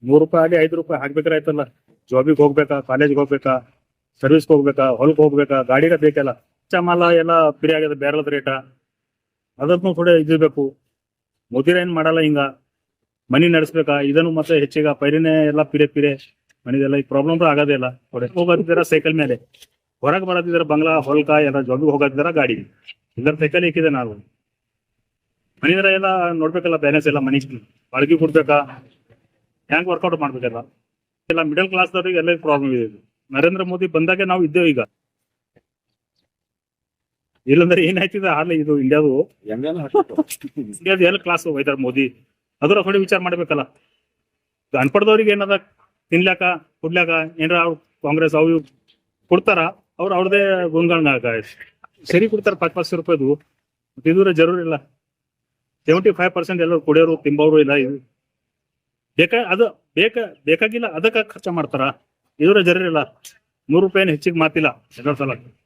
₹100 ಆಗಲಿ ₹5 ಹಾಕ್ಬೇಕಾರೆ ಆಯ್ತಲ್ಲ. ಜಾಬಿಗೆ ಹೋಗ್ಬೇಕಾ, ಕಾಲೇಜ್ಗೆ ಹೋಗ್ಬೇಕಾ, ಸರ್ವಿಸ್ಗೆ ಹೋಗ್ಬೇಕಾ, ಹೊಲಕ್ಕೆ ಹೋಗ್ಬೇಕಾ, ಗಾಡಿಗೆ ಬೇಕಲ್ಲ. ಕಚ್ಚಾ ಮಾಲ ಎಲ್ಲ ಫ್ರೀ ಆಗಿದೆ, ಬೇರೆದ ರೇಟ ಅದನ್ನು ಕೂಡ ಇದಿರ್ಬೇಕು. ಮೋದಿರ ಏನ್ ಮಾಡಲ್ಲ ಹಿಂಗ. ಮನಿ ನಡೆಸ್ಬೇಕಾ, ಇದನ್ನು ಮತ್ತೆ ಹೆಚ್ಚಿಗ ಪೈರಿನೇ ಎಲ್ಲ ಪಿರೆ ಮನಿದೆಲ್ಲ ಈ ಪ್ರಾಬ್ಲಮ್ ಆಗೋದೇ ಇಲ್ಲ. ಹೋಗೋದಿದ್ದಾರ ಸೈಕಲ್ ಮೇಲೆ, ಹೊರಗೆ ಬರೋದಿದ್ದಾರ ಬಂಗ್ಲಾ ಹೊಲ್ಕ ಎಲ್ಲ ಜಾಬಿಗೆ ಹೋಗೋದಿದ್ದಾರ ಗಾಡಿ. ಇದರ ಸೈಕಲ್ ಇಕ್ಕಿದೆ ನಾವು. ಮನಿದರ ಎಲ್ಲ ನೋಡ್ಬೇಕಲ್ಲ, ಬ್ಯಾಲೆನ್ಸ್ ಎಲ್ಲ ಮನಿ ಬಾಳ್ಗಿ ಕೊಡ್ಬೇಕಾ, ಹ್ಯಾಂಗ್ ವರ್ಕೌಟ್ ಮಾಡ್ಬೇಕಲ್ಲ. ಎಲ್ಲ ಮಿಡಲ್ ಕ್ಲಾಸ್ ದವ್ರಿಗೆ ಎಲ್ಲ ಪ್ರಾಬ್ಲಮ್ ಇದೆ. ನರೇಂದ್ರ ಮೋದಿ ಬಂದಾಗೆ ನಾವು ಇದ್ದೇವೆ ಈಗ. ಇಲ್ಲಂದ್ರೆ ಏನಾಯ್ತಿದೆ ಹಾಲು ಇದು ಇಂಡಿಯಾದು ಎಲ್ಲ ಕ್ಲಾಸ್ ಹೋಯ್ತಾರ ಮೋದಿ. ಅದರ ಹೊಡಿ ವಿಚಾರ ಮಾಡ್ಬೇಕಲ್ಲ. ಅನ್ಪಡ್ದವ್ರಿಗೆ ಏನದ ತಿನ್ಲಾಕ ಕುಡ್ಲಾಕ ಏನಾರ ಅವ್ರು ಕಾಂಗ್ರೆಸ್ ಅವು ಕೊಡ್ತಾರ, ಅವ್ರದೇ ಗುಣಗಾನ ಸರಿ ಕೊಡ್ತಾರ ₹5,000. ಇದರ ಜರೂರ್ ಇಲ್ಲ. 75% ಎಲ್ಲರೂ ಕುಡಿಯೋರು ತಿಂಬೋರು ಇಲ್ಲ. ಇದು ಬೇಕಾಗಿಲ್ಲ ಅದಕ್ಕೆ ಖರ್ಚು ಮಾಡ್ತಾರ. ಇದರ ಜರೂರ್ ಇಲ್ಲ. ₹100 ಹೆಚ್ಚಿಗೆ ಮಾತಿಲ್ಲ ಎಲ್ಲರ ಸಲ.